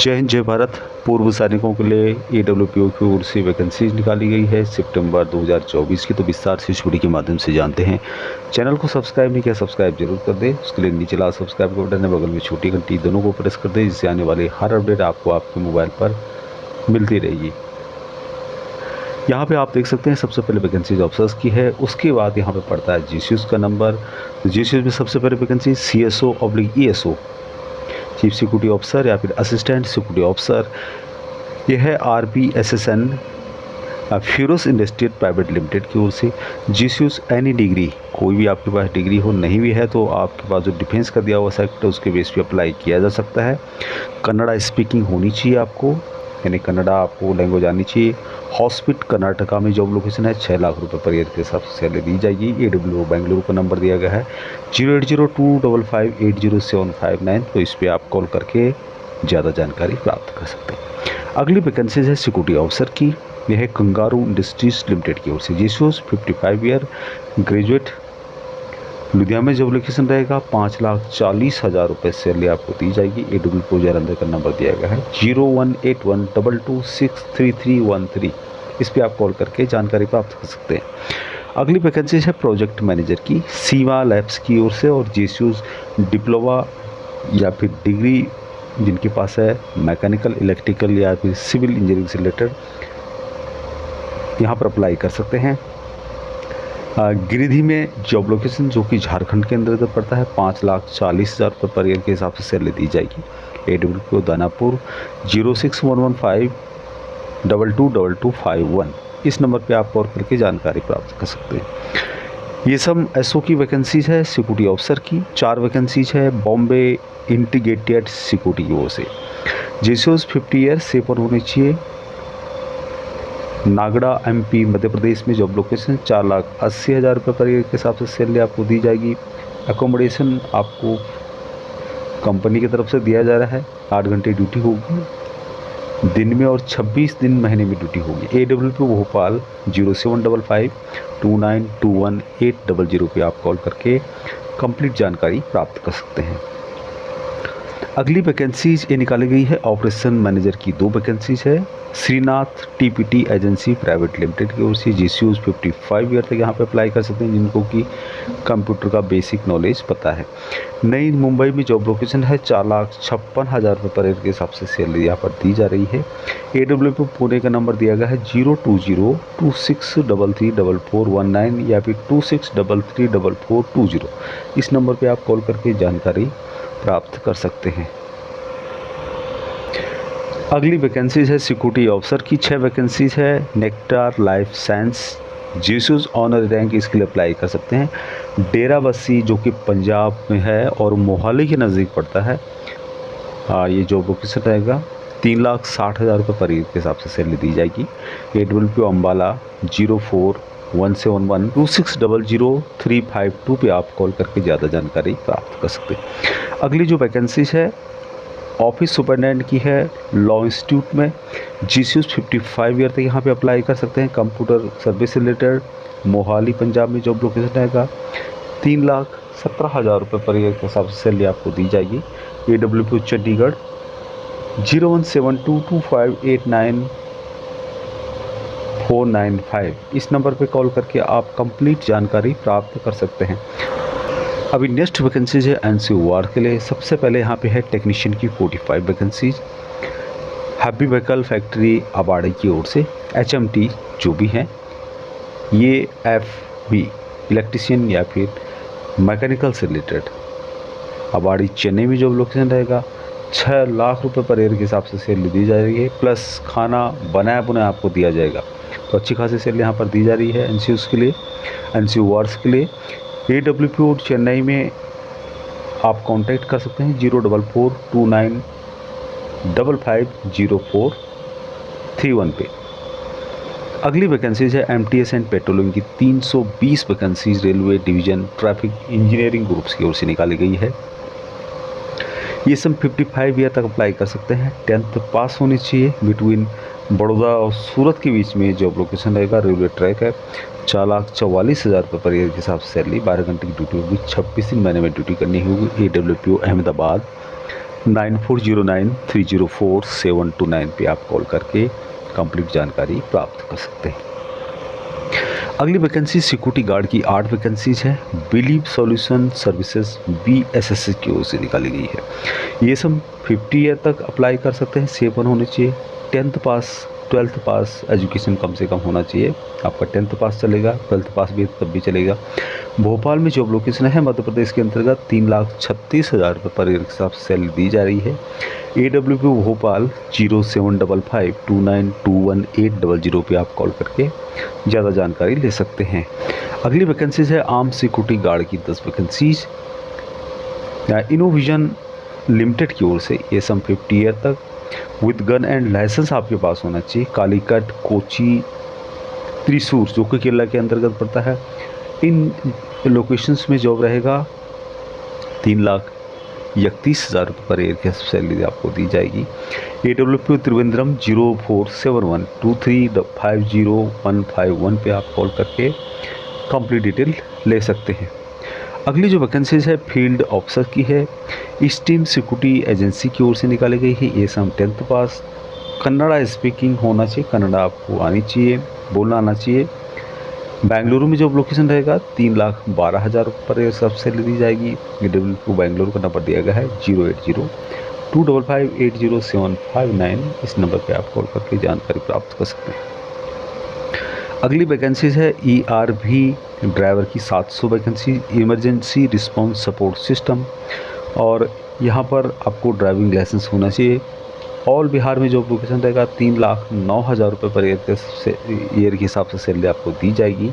जय हिंद जय भारत। पूर्व सैनिकों के लिए AWPO की ओर से वैकेंसीज निकाली गई है सितंबर 2024 की। तो विस्तार से इस वीडियो के माध्यम से जानते हैं। चैनल को सब्सक्राइब नहीं किया, सब्सक्राइब जरूर कर दें। उसके लिए नीचे लाल सब्सक्राइब का बटन है, बगल में छोटी घंटी, दोनों को प्रेस कर दें, जिससे आने वाले हर अपडेट आपको आपके मोबाइल पर मिलती रहेगी। यहाँ पे आप देख सकते हैं सबसे पहले वैकेंसीज ऑफिसर्स की है, उसके बाद यहाँ पे पड़ता है GCUs का नंबर। GCUs में सबसे पहले vacancy CSO/ESO, chief security officer या फिर असिस्टेंट सिक्योरिटी ऑफिसर। यह है RPSSN फ्यूरस इंडस्ट्रियल प्राइवेट लिमिटेड की ओर से। GCUs एनी डिग्री, कोई भी आपके पास डिग्री हो, नहीं भी है तो आपके पास जो डिफेंस का दिया हुआ सेक्टर उसके बेस पे अप्लाई किया जा सकता है। कन्नड़ा स्पीकिंग होनी चाहिए आपको, यानी कन्नड़ा आपको लैंग्वेज आनी चाहिए। हॉस्पिट कर्नाटका में जॉब लोकेशन है। 6 लाख रुपए पर ईयर के हिसाब से सैलरी दी जाएगी। AWO बेंगलुरु का नंबर दिया गया है 0802558079। तो इस पर आप कॉल करके ज़्यादा जानकारी प्राप्त कर सकते हैं। अगली वैकेंसीज है सिक्योरिटी ऑफिसर की। यह है कंगारू इंडस्ट्रीज लिमिटेड की ओर से। GCUs 55 ईयर ग्रेजुएट, लुधियाना में जॉब लोकेशन रहेगा। 5,40,000 रुपये सैलरी आपको दी जाएगी। AWPO जलंधर का नंबर दिया गया है 018122633313। इस पर आप कॉल करके जानकारी प्राप्त कर सकते हैं। अगली वैकेंसी है प्रोजेक्ट मैनेजर की, सीमा लैब्स की ओर से। और GCUs डिप्लोमा या फिर डिग्री जिनके पास है मैकेनिकल, इलेक्ट्रिकल या फिर सिविल इंजीनियरिंग से रिलेटेड, यहाँ पर अप्लाई कर सकते हैं। गिरिडीह में जॉब लोकेशन जो कि झारखंड के अंतर्गत पड़ता है। 5,40,000 रुपये पर ईयर के हिसाब से सैलरी दी जाएगी। AWPO दानापुर 0611522251। इस नंबर पे आप कॉल करके जानकारी प्राप्त कर सकते हैं। ये सब SO की वैकेंसीज है सिक्योरिटी ऑफिसर की। 4 वैकेंसीज है बॉम्बे इंटीग्रेटेड सिक्योरिटी की ओर से। GCUs 50 ईयर से ऊपर होनी चाहिए। नागड़ा MP मध्य प्रदेश में जॉब लोकेशन। 4,80,000 रुपये पर ईयर के हिसाब से सैलरी आपको दी जाएगी। एकोमोडेशन आपको कंपनी की तरफ से दिया जा रहा है। 8 घंटे ड्यूटी होगी दिन में और 26 दिन महीने में ड्यूटी होगी। AWPO भोपाल 0755292180 पे आप कॉल करके कंप्लीट जानकारी प्राप्त कर सकते हैं। अगली वैकेंसीज ये निकाली गई है ऑपरेशन मैनेजर की। 2 वैकेंसीज है Shrinath TPT agency private limited की ओर से। GCUs 55 ईयर तक यहाँ पे अप्लाई कर सकते हैं जिनको कि कंप्यूटर का बेसिक नॉलेज पता है। नई मुंबई में जॉब लोकेशन है। 4,56,000 रुपये पर ईयर के हिसाब से सैलरी यहाँ पर दी जा रही है। AWPO पुणे का नंबर दिया गया है 02026334419 या फिर 26334420। इस नंबर पर आप कॉल करके जानकारी प्राप्त कर सकते हैं। अगली वैकेंसीज है सिक्योरिटी ऑफिसर की। 6 वैकेंसीज है Nectar Life Science. GCUs honour rank इसके लिए अप्लाई कर सकते हैं। डेराबस्सी जो कि पंजाब में है और मोहाली के नज़दीक पड़ता है, ये जॉब लोकेशन रहेगा। 3,60,000 रुपये पर ईयर के हिसाब से सैलरी दी जाएगी। AWPO अम्बाला 041712600352 पे आप कॉल करके ज़्यादा जानकारी प्राप्त कर सकते हैं। अगली जो वैकेंसीज है ऑफिस सुपरडेंट की है लॉ इंस्टीट्यूट में। GCUs 55 ईयर तक यहाँ पे अप्लाई कर सकते हैं। कंप्यूटर सर्विस से रिलेटेड मोहाली पंजाब में जॉब लोकेशन रहेगा। 3,17,000 रुपये पर ईयर के हिसाब से सैलरी आपको दी जाएगी। AWPO चंडीगढ़ 0172258945। इस नंबर पे कॉल करके आप कंप्लीट जानकारी प्राप्त कर सकते हैं। अभी नेक्स्ट वैकेंसीज है NCOR के लिए। सबसे पहले यहाँ पे है टेक्नीशियन की 45 वैकेंसीज हैप्पी व्हीकल फैक्ट्री अबाड़ी की ओर से। HMT जो भी हैं ये FB इलेक्ट्रीशियन या फिर मैकेनिकल से रिलेटेड। अबाड़ी चेन्नई में जॉब लोकेशन रहेगा। 6 लाख रुपए पर ईयर के हिसाब से सैलरी दी जा रही है, प्लस खाना बनाया बुनाया आपको दिया जाएगा। तो अच्छी खासी सैलरी यहाँ पर दी जा रही है NCOs के लिए, NCORs के लिए। AWPO चेन्नई में आप कांटेक्ट कर सकते हैं 04429550431 पे। अगली वैकेंसीज है MTS एंड पेट्रोलिंग की। 320 vacancies railway division traffic engineering groups की ओर से निकाली गई है। ये सब 55 ईयर तक अप्लाई कर सकते हैं। 10th पास होनी चाहिए। बिटवीन बड़ौदा और सूरत के बीच में जॉब लोकेशन रहेगा। रेलवे ट्रैक है। 4,44,000 रुपये पर ईयर के हिसाब से सैलरी। 12 घंटे की ड्यूटी होगी। 26 दिन महीने में ड्यूटी करनी होगी। AWPO अहमदाबाद 9409304729 पे आप कॉल करके कंप्लीट जानकारी प्राप्त कर सकते हैं। अगली वैकेंसी सिक्योरिटी गार्ड की 8 वैकेंसीज है। बिलीव सॉल्यूशन सर्विसेज BSS की ओर से निकाली गई है। ये सब 50 ईयर तक अप्लाई कर सकते हैं। सेवन होने चाहिए, 10th पास 12th पास एजुकेशन कम से कम होना चाहिए। आपका 10th पास चलेगा, 12th पास भी तब भी चलेगा। भोपाल में जॉब लोकेशन है मध्य प्रदेश के अंतर्गत। 3,36,000 रुपये पर ईयर के हिसाब से सैलरी दी जा रही है। AWP भोपाल 0755292180 पे आप कॉल करके ज़्यादा जानकारी ले सकते हैं। अगली वैकेंसीज है आर्म सिक्योरिटी गार्ड की 10 वैकेंसीज इनोविजन लिमिटेड की ओर से। ये सम 50 ईयर तक विद गन एंड लाइसेंस आपके पास होना चाहिए। कालीकट, कोची, त्रिशूर जो कि केरला के अंतर्गत पड़ता है, इन लोकेशंस में जॉब रहेगा। 3,31,000 रुपये पर ईयर की सैलरी आपको दी जाएगी। AWP त्रिवेंद्रम 047123505151 पे आप कॉल करके कंप्लीट डिटेल ले सकते हैं। अगली जो वैकेंसीज है फील्ड ऑफिसर की है। ईस्टर्न सिक्योरिटी एजेंसी की ओर से निकाली गई है। ये सम 10th पास, कन्नड़ा स्पीकिंग होना चाहिए, कन्नड़ा आपको आनी चाहिए, बोलना आना चाहिए। बेंगलुरु में जॉब लोकेशन रहेगा। 3,12,000 रुपये पर ईयर सब सैलरी दी जाएगी। AWP बेंगलुरु का नंबर दिया गया है 08025580759। इस नंबर पे आप कॉल करके जानकारी प्राप्त कर सकते हैं। अगली वैकेंसीज है ERV ड्राइवर की 700 vacancy, emergency response support system, और यहाँ पर आपको ड्राइविंग लाइसेंस होना चाहिए। ऑल बिहार में जॉब लोकेशन रहेगा। 3,09,000 रुपये पर ईयर के हिसाब से सैलरी आपको दी जाएगी।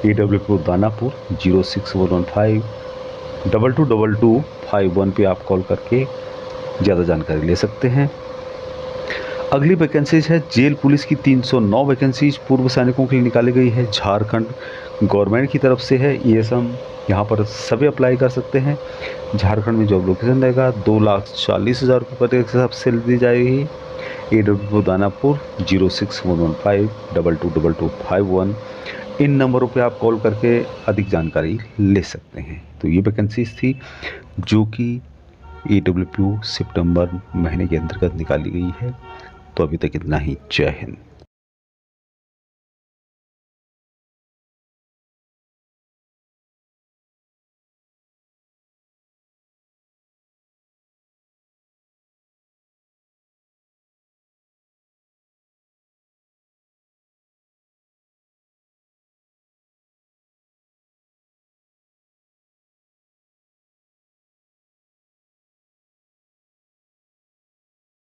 AWP दानापुर 06115222251 पे आप कॉल करके ज़्यादा जानकारी ले सकते हैं। अगली वैकेंसीज है जेल पुलिस की 309 वैकेंसीज पूर्व सैनिकों के लिए निकाली गई है। झारखंड गवर्नमेंट की तरफ से है। ये सब यहाँ पर सभी अप्लाई कर सकते हैं। झारखंड में जॉब लोकेशन रहेगा। 2,40,000 रुपये पर ईयर के हिसाब से दी जाएगी। AWP दानापुर 06115222251। इन नंबरों पे आप कॉल करके अधिक जानकारी ले सकते हैं। तो ये वैकेंसीज थी जो कि AWP सितंबर महीने के अंतर्गत निकाली गई है। तो अभी तक इतना ही। जय हिंद।